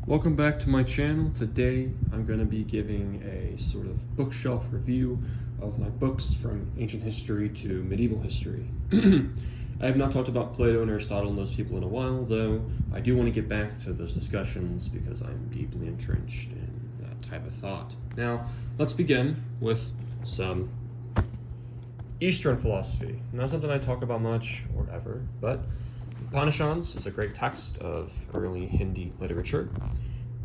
Welcome back to my channel. Today I'm going to be giving a sort of bookshelf review of my books from ancient history to medieval history. I have not talked about Plato and Aristotle and those people in a while, though I do want to get back to those discussions because I'm deeply entrenched in that type of thought. Now, let's begin with some Eastern philosophy. Not something I talk about much or ever, but Upanishads is a great text of early Hindi literature,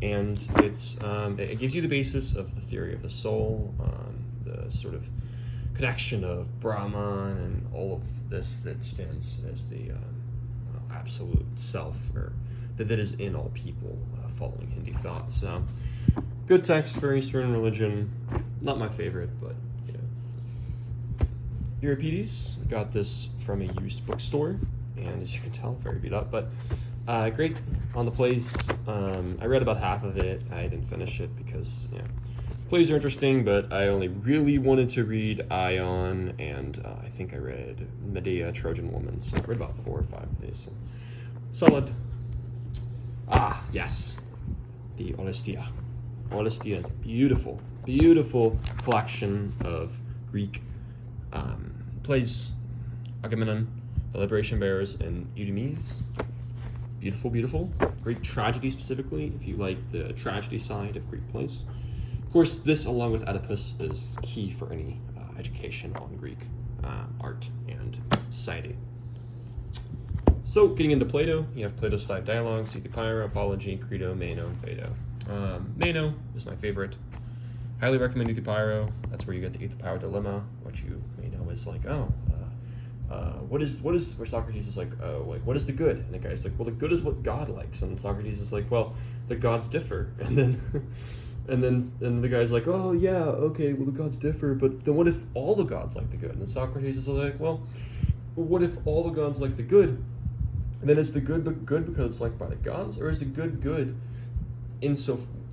and it gives you the basis of the theory of the soul, the sort of connection of Brahman and all of this that stands as the absolute self, or that is in all people, following Hindi thought. So, good text for Eastern religion. Not my favorite, but you know. Euripides, got this from a used bookstore. And as you can tell, very beat up, but great on the plays. I read about half of it. I didn't finish it because, plays are interesting, but I only really wanted to read Ion, and I think I read Medea, Trojan Woman, so I read about 4 or 5 of these. So. Solid. Yes, the Oresteia. Oresteia is a beautiful, beautiful collection of Greek plays. Agamemnon, The Liberation Bearers, and Eudemies. Beautiful, beautiful. Greek tragedy specifically, if you like the tragedy side of Greek plays. Of course, this, along with Oedipus, is key for any education on Greek art and society. So, getting into Plato, you have Plato's 5 dialogues: Euthypyra, Apology, Credo, Meno, and Phaedo. Meno is my favorite. Highly recommend Euthypyra. That's where you get the Euthypyra dilemma, which you may know is like, what is where Socrates is like, what is the good? And the guy's like, well, the good is what God likes. And Socrates is like, well, the gods differ. And then the guy's like, oh yeah, okay, well the gods differ, but then what if all the gods like the good? And then Socrates is like, well, what if all the gods like the good? And then is the good good because it's liked by the gods, or is the good good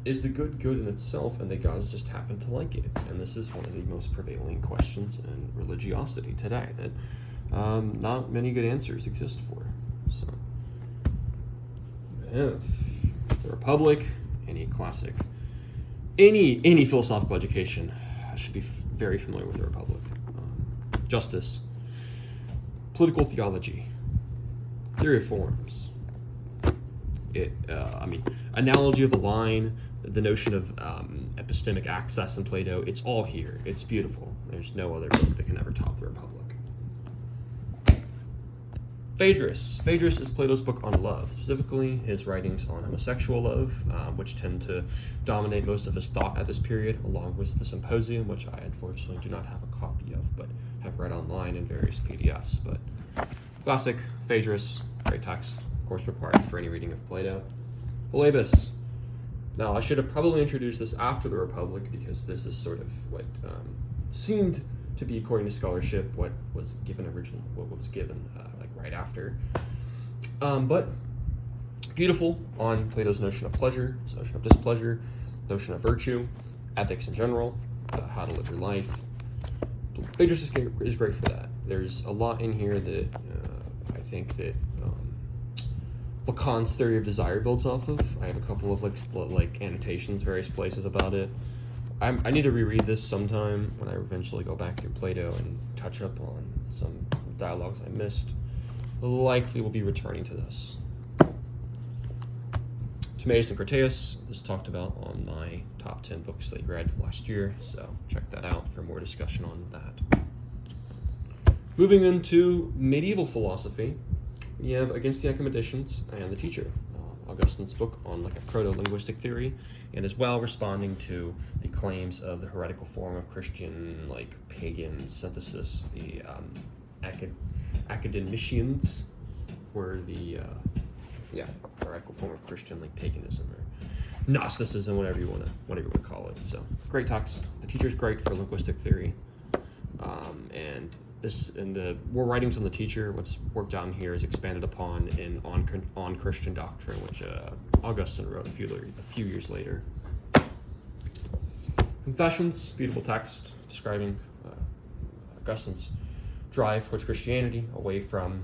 is the good good in itself and the gods just happen to like it? And this is one of the most prevailing questions in religiosity today that not many good answers exist for. So, if the Republic, any classic, any philosophical education should be very familiar with the Republic. Justice, political theology, theory of forms. Analogy of the line, the notion of epistemic access in Plato. It's all here. It's beautiful. There's no other book that can ever top the Republic. Phaedrus. Phaedrus is Plato's book on love, specifically his writings on homosexual love, which tend to dominate most of his thought at this period, along with the Symposium, which I unfortunately do not have a copy of, but have read online in various PDFs. But classic Phaedrus, great text, of course required for any reading of Plato. Philebus. Now, I should have probably introduced this after the Republic, because this is sort of what seemed to be, according to scholarship, what was given right after. But beautiful on Plato's notion of pleasure, notion of displeasure, notion of virtue, ethics in general, how to live your life. Phaedrus is great for that. There's a lot in here that I think that Lacan's theory of desire builds off of. I have a couple of like annotations, various places about it. I need to reread this sometime when I eventually go back through Plato and touch up on some dialogues I missed. Likely will be returning to this. Timaeus and Critias is talked about on my top 10 books that I read last year, so check that out for more discussion on that. Moving into medieval philosophy, we have Against the Academicians and the Teacher, Augustine's book on a proto-linguistic theory, and as well responding to the claims of the heretical form of Christian, pagan synthesis. The academicians were the heretical form of Christian, paganism or Gnosticism, whatever you want to call it. So great text. The Teacher's great for linguistic theory, and this in the more writings on the Teacher. What's worked down here is expanded upon in on Christian doctrine, which Augustine wrote a few years later. Confessions, beautiful text describing Augustine's drive towards Christianity, away from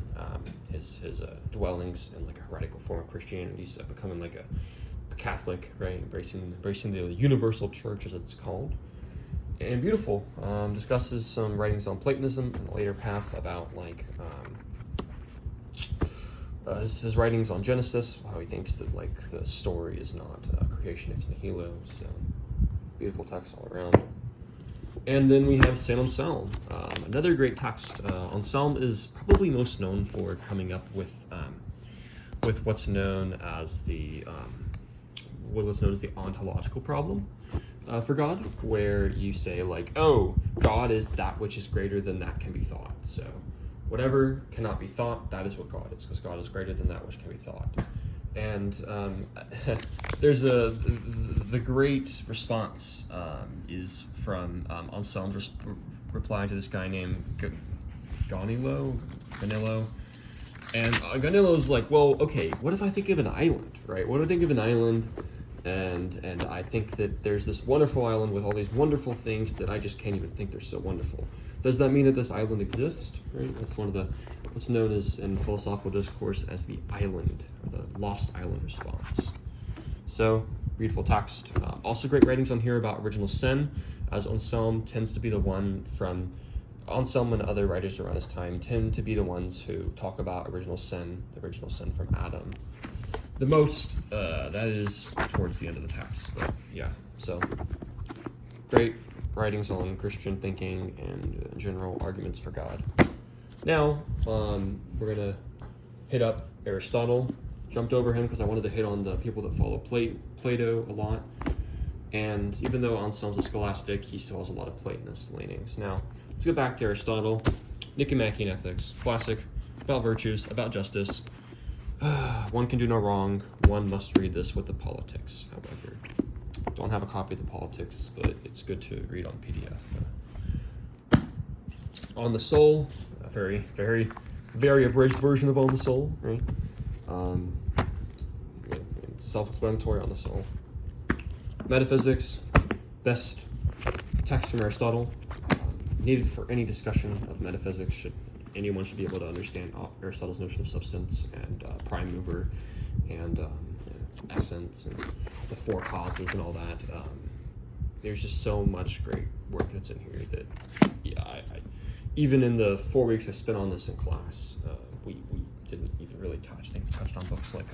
his dwellings in a heretical form of Christianity, so becoming a Catholic, right? Embracing the universal church, as it's called. And beautiful. Discusses some writings on Platonism and the later path about like his writings on Genesis, how he thinks that like the story is not creation ex nihilo. So beautiful text all around. And then we have Saint Anselm, another great text. Anselm is probably most known for coming up with what's known as the ontological problem for God, where you say like, oh, God is that which is greater than that can be thought. So whatever cannot be thought, that is what God is, because God is greater than that which can be thought. And there's the great response is from Anselm's reply to this guy named Ganilo, and Ganilo's like, well, okay, what if I think of an island, right? What if I think of an island, and I think that there's this wonderful island with all these wonderful things that I just can't even think they're so wonderful. Does that mean that this island exists? Right? That's one of what's known as in philosophical discourse as the island, or the lost island response. So, beautiful text. Also great writings on here about original sin, as Anselm tends to be the one from, Anselm and other writers around his time tend to be the ones who talk about the original sin from Adam. The most, that is towards the end of the text, but yeah, so great writings on Christian thinking and general arguments for God. Now, we're going to hit up Aristotle. Jumped over him because I wanted to hit on the people that follow Plato a lot. And even though Anselm's a scholastic, he still has a lot of Platonist leanings. Now, let's get back to Aristotle. Nicomachean Ethics, classic, about virtues, about justice. One can do no wrong. One must read this with the politics, however. Don't have a copy of the politics, but it's good to read on PDF. On the Soul, a very, very, very abridged version of On the Soul, right? Self-explanatory on the Soul. Metaphysics, best text from Aristotle, needed for any discussion of metaphysics. Anyone should be able to understand Aristotle's notion of substance and prime mover and essence and the four causes and all that. There's just so much great work that's in here that, yeah, I even in the 4 weeks I spent on this in class, we didn't even really touch. I think we touched on books like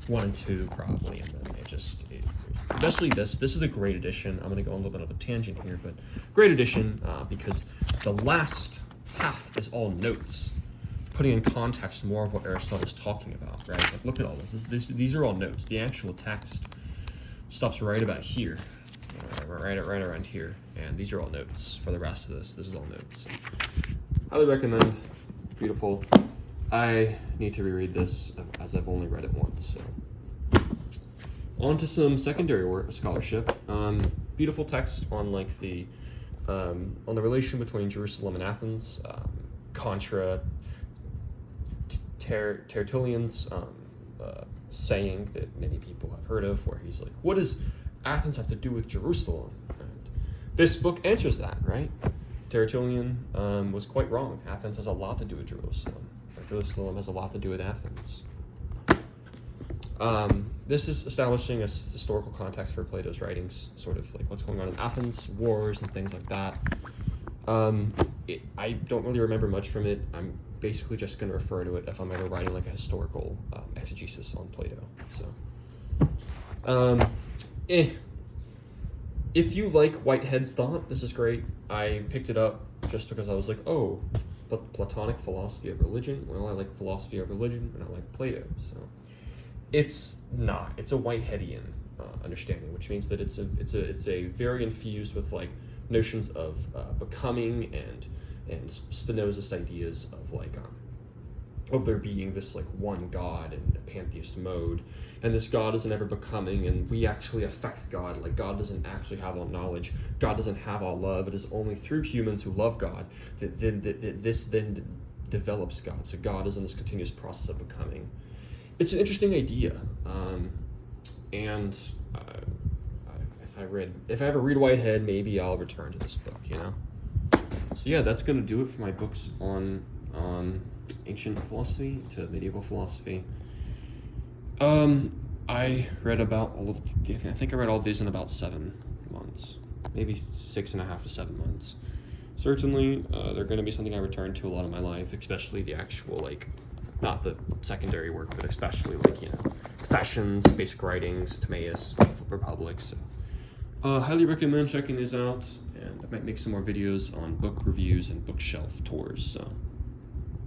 1 and 2 probably, and then especially this is a great edition. I'm going to go on a little bit of a tangent here, but great edition because the last half is all notes, putting in context more of what Aristotle's talking about, right? Like, look at all this. These are all notes. The actual text stops right about here, right around here, and these are all notes for the rest of this. This is all notes. Highly recommend. Beautiful. I need to reread this as I've only read it once. So, on to some secondary work scholarship. Beautiful text on like on the relation between Jerusalem and Athens, contra Tertullian's saying that many people have heard of, where he's like, what does Athens have to do with Jerusalem? And this book answers that, right? Tertullian was quite wrong. Athens has a lot to do with Jerusalem. Jerusalem has a lot to do with Athens. This is establishing a historical context for Plato's writings, sort of like what's going on in Athens, wars, and things like that. I don't really remember much from it. I'm basically just going to refer to it if I'm ever writing like a historical exegesis on Plato. So, if you like Whitehead's thought, this is great. I picked it up just because I was like, oh, but Platonic philosophy of religion. Well, I like philosophy of religion, and I like Plato. So, it's not. It's a Whiteheadian understanding, which means that it's a very infused with like notions of becoming and Spinozist ideas of like of there being this like one God and a pantheist mode, and this God isn't ever becoming, and we actually affect God. Like God doesn't actually have all knowledge. God doesn't have all love. It is only through humans who love God that this then develops God. So God is in this continuous process of becoming. It's an interesting idea, and if I ever read Whitehead, maybe I'll return to this book. So yeah, that's gonna do it for my books on ancient philosophy to medieval philosophy. I read about all of, I think I read all of these in about 7 months, maybe 6.5 to 7 months. Certainly, they're going to be something I return to a lot of my life, especially the actual, like, not the secondary work, but especially, like, Confessions, Basic Writings, Timaeus, Republic. So, highly recommend checking these out, and I might make some more videos on book reviews and bookshelf tours. So.